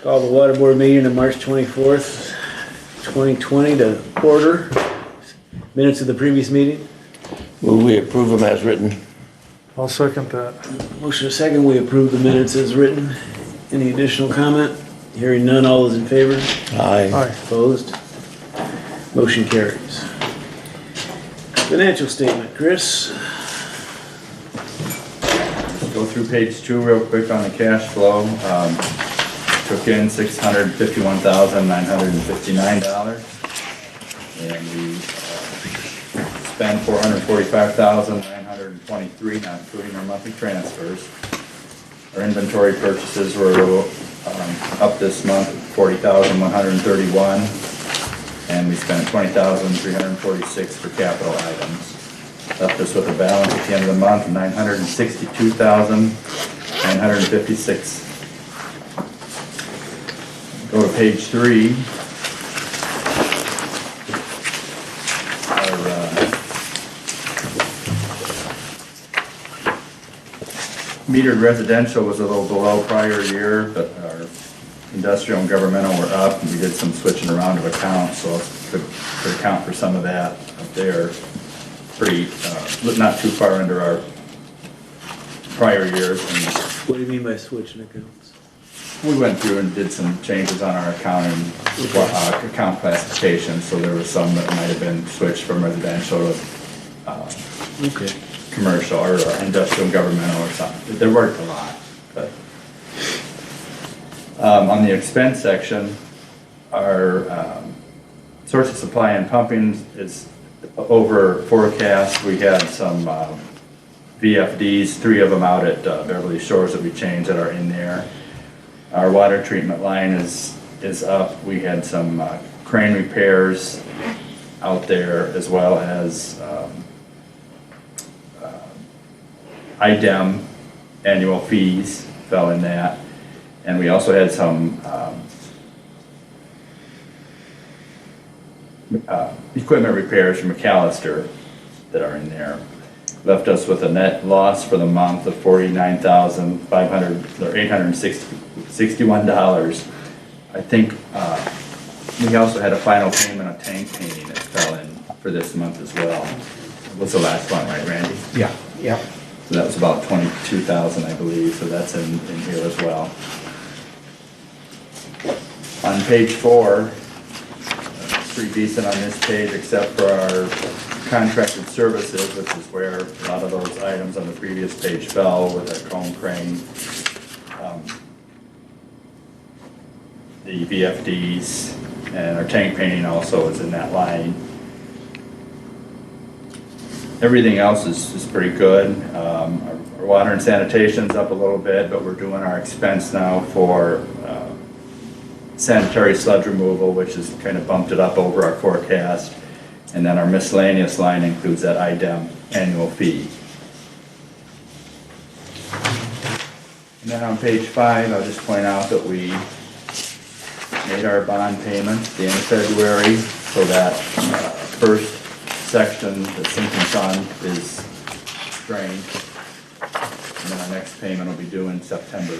Call the water board meeting of March 24th, 2020 to order. Minutes of the previous meeting. Will we approve them as written? I'll second that. Motion is second, we approve the minutes as written. Any additional comment? Hearing none, all those in favor? Aye. Aye. Opposed? Motion carries. Financial statement, Chris. Go through page 2 real quick on the cash flow. Took in $651,959, and we spent $445,923, not including our monthly transfers. Our inventory purchases were up this month, $40,131, and we spent $20,346 for capital items. Left us with a balance at the end of the month of $962,956. Go to page 3. Our metered residential was a little below prior year, but our industrial and governmental were up, and we did some switching around of accounts, so could account for some of that up there. Pretty, not too far under our prior years. And What do you mean by switching accounts? we went through and did some changes on our accounting, account classification, so there was some that might have been switched from residential to Okay. commercial or industrial and governmental or something. There weren't a lot, but on the expense section, our source of supply and pumping is over forecast. We had some VFDs, 3 of them out at Beverly Shores that we changed that are in there. Our water treatment line is up. We had some crane repairs out there, as well as IDEM annual fees fell in that. And we also had some equipment repairs from McAllister that are in there. Left us with a net loss for the month of $861. I think we also had a final payment of tank painting that fell in for this month as well. What's the last one, right, Randy? Yeah. So that was about $22,000, I believe, so that's in here as well. On page 4, pretty decent on this page, except for our contracted services, which is where a lot of those items on the previous page fell, with our cone crane, the VFDs, and our tank painting also is in that line. Everything else is pretty good. Our water and sanitation's up a little bit, but we're doing our expense now for sanitary sludge removal, which has kind of bumped it up over our forecast. And then our miscellaneous line includes that IDEM annual fee. And then on page 5, I'll just point out that we made our bond payment at the end of February, so that first section, the sinking fund, is drained. And then our next payment will be due in September.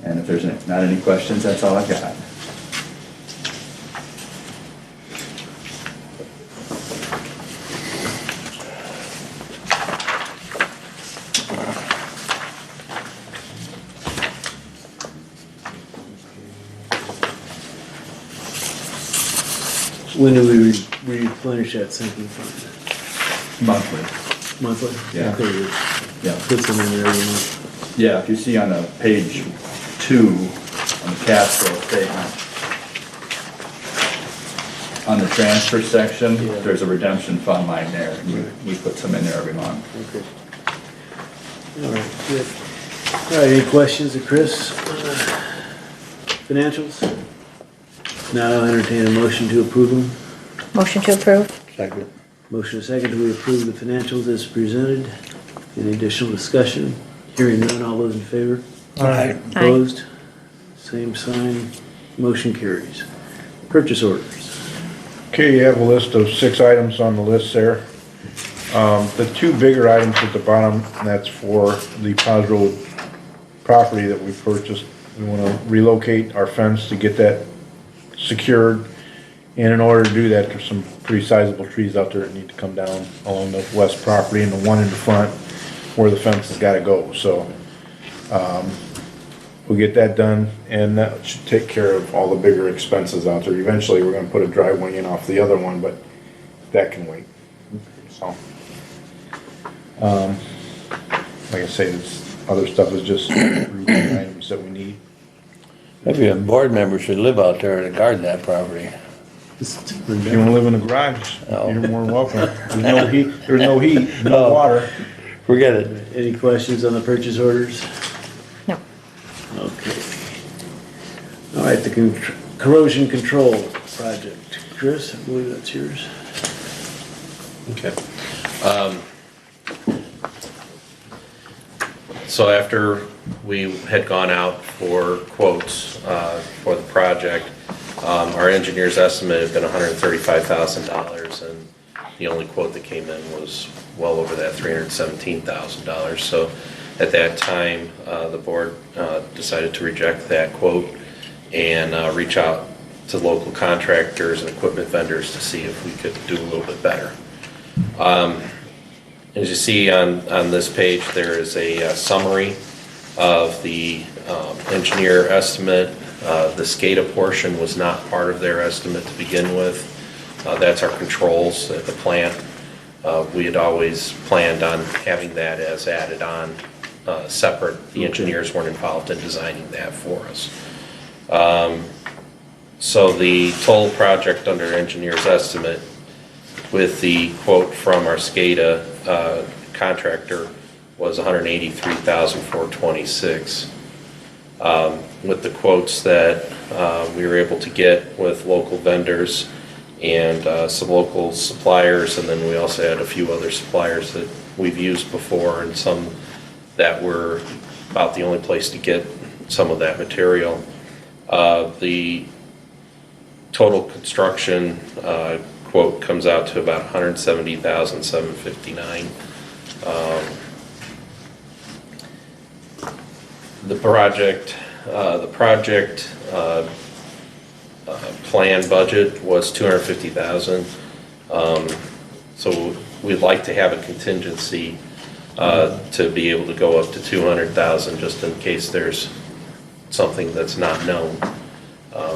And if there's not any questions, that's all I've got. When do we replenish that sinking fund? Monthly. Monthly? Yeah. There you go. Yeah. Put some in there every month. Yeah, if you see on page 2 on the cash flow statement, on the transfer section, Yeah. there's a redemption fund line there. And we put some in there every month. Okay. All right, good. All right, any questions of Chris? Financials? Now I'll entertain a motion to approve them. Motion to approve. Second. Motion is second, do we approve the financials as presented? Any additional discussion? Hearing none, all those in favor? Aye. Opposed? Same sign, motion carries. Purchase orders. Okay, you have a list of 6 items on the list there. The 2 bigger items at the bottom, that's for the property that we purchased. We wanna relocate our fence to get that secured. And in order to do that, there's some pretty sizable trees out there that need to come down along the west property and the one in the front where the fence has gotta go, so. We'll get that done and that should take care of all the bigger expenses out there. Eventually, we're gonna put a driveway in off the other one, but that can wait, so. Like I say, this other stuff is just routine items that we need. Maybe a board member should live out there and guard that property. If you wanna live in a garage, No. you're more than welcome. There's no heat, no water. Forget it. Any questions on the purchase orders? No. Okay. All right, the corrosion control project. Chris, I believe that's yours. Okay. So after we had gone out for quotes for the project, our engineer's estimate had been $135,000, and the only quote that came in was well over that $317,000. So at that time, the board decided to reject that quote and reach out to local contractors and equipment vendors to see if we could do a little bit better. As you see on this page, there is a summary of the engineer estimate. The SCADA portion was not part of their estimate to begin with. That's our controls at the plant. We had always planned on having that as added on separate. The engineers weren't involved in designing that for us. So the total project under engineer's estimate with the quote from our SCADA contractor was $183,426. With the quotes that we were able to get with local vendors and some local suppliers, and then we also had a few other suppliers that we've used before and some that were about the only place to get some of that material. The total construction quote comes out to about $170,759. The project plan budget was $250,000. So we'd like to have a contingency to be able to go up to $200,000 just in case there's something that's not known.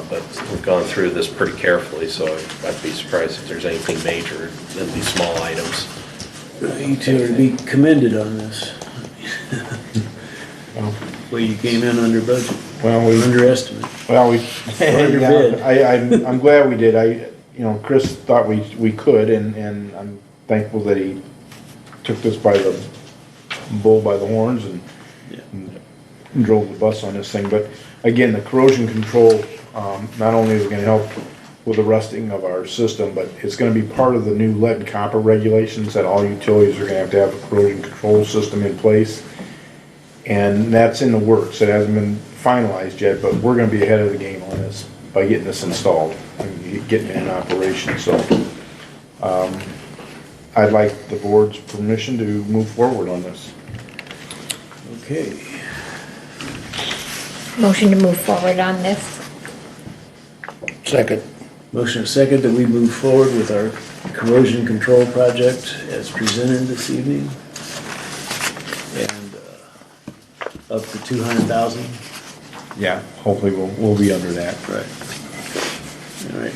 But we've gone through this pretty carefully, so I'd be surprised if there's anything major in these small items. You two are to be commended on this. Well, you came in under budget, Well, we, underestimate. well, we, Underbid. yeah, I'm glad we did. Chris thought we could, and I'm thankful that he took this by the bull by the horns and drove the bus on this thing. But again, the corrosion control, not only is it gonna help with the rusting of our system, but it's gonna be part of the new lead and copper regulations that all utilities are gonna have a corrosion control system in place. And that's in the works. It hasn't been finalized yet, but we're gonna be ahead of the game on this by getting this installed and getting it in operation, so. I'd like the board's permission to move forward on this. Okay, Motion to move forward on this. Second. motion and second that we move forward with our corrosion control project as presented this evening. And up to 200,000. Yeah, hopefully we'll be under that. Right. All right,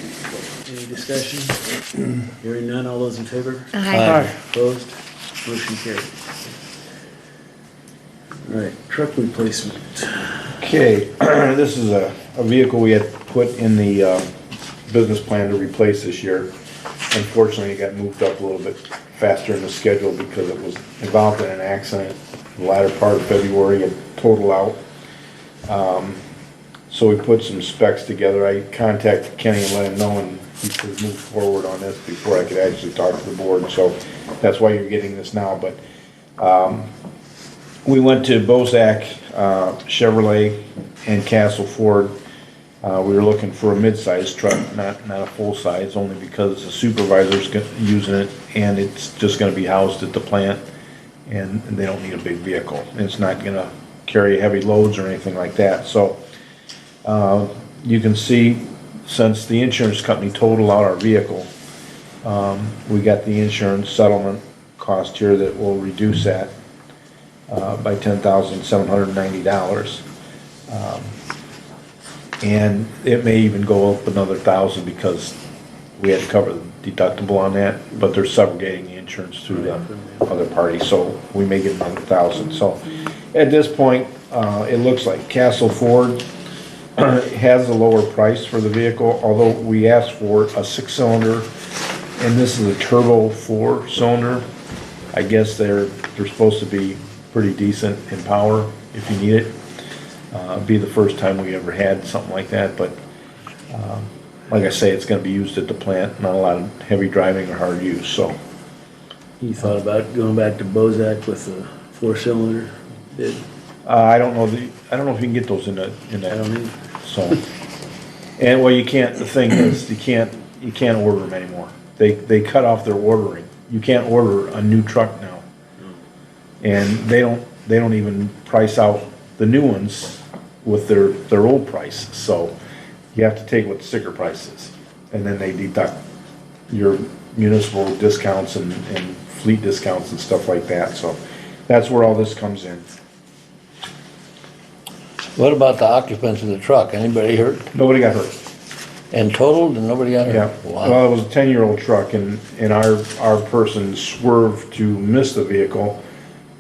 any discussion? Hearing none, all those in favor? Aye. Opposed? Motion carried. All right, truck replacement. Okay, this is a vehicle we had put in the business plan to replace this year. Unfortunately, it got moved up a little bit faster in the schedule because it was involved in an accident the latter part of February, it totaled out. So we put some specs together. I contacted Kenny and let him know, and he could move forward on this before I could actually talk to the board. So that's why you're getting this now. But we went to Bozak Chevrolet and Castle Ford. We were looking for a mid-size truck, not a full-size, only because the supervisor's using it and it's just gonna be housed at the plant, and they don't need a big vehicle. And it's not gonna carry heavy loads or anything like that, so. You can see, since the insurance company totaled out our vehicle, we got the insurance settlement cost here that will reduce that by $10,790. And it may even go up another $1,000 because we had to cover the deductible on that, but they're subrogating the insurance through the other party, so we may get another $1,000. So at this point, it looks like Castle Ford has a lower price for the vehicle, although we asked for a 6-cylinder, and this is a turbo 4-cylinder. I guess they're supposed to be pretty decent in power if you need it. It'd be the first time we ever had something like that, but like I say, it's gonna be used at the plant, not a lot of heavy driving or hard use, so. You thought about going back to Bozak with a 4-cylinder bid? I don't know if you can get those in that. I don't either. So, and well, you can't, the thing is, you can't order them anymore. They cut off their ordering. You can't order a new truck now. And they don't even price out the new ones with their old price. So you have to take what the sticker price is. And then they deduct your municipal discounts and fleet discounts and stuff like that. So that's where all this comes in. What about the occupants of the truck? Anybody hurt? Nobody got hurt. And totaled and nobody got Yeah, hurt? Wow. well, it was a 10-year-old truck and our person swerved to miss the vehicle.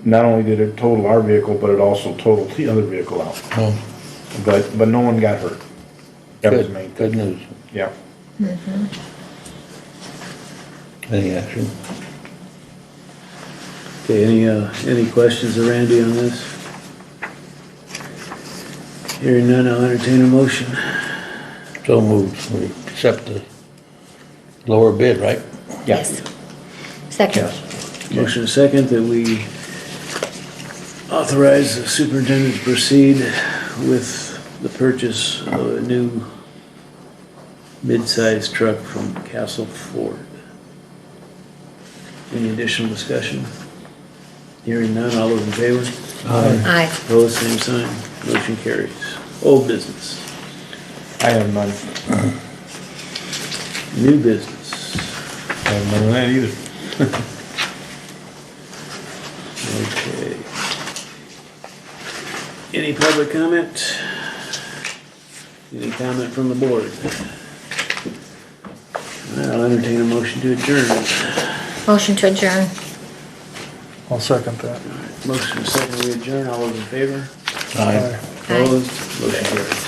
Not only did it total our vehicle, but it also totaled the other vehicle out. Oh, But no one got hurt. That was the main good thing. news. Yeah. Any action? Okay, any questions of Randy on this? Hearing none, I'll entertain a motion. So moved. We accept the lower bid, right? Yes. Second. Motion and second that we authorize the superintendent to proceed with the purchase of a new mid-sized truck from Castle Ford. Any additional discussion? Hearing none, all those in favor? Aye. Opposed, same sign. Motion carries. Old business. I have none. New business. I have none of that either. Okay. Any public comment? Any comment from the board? I'll entertain a motion to adjourn. Motion to adjourn. I'll second that. Motion second, we adjourn. All those in favor? Aye. Opposed? Motion carries.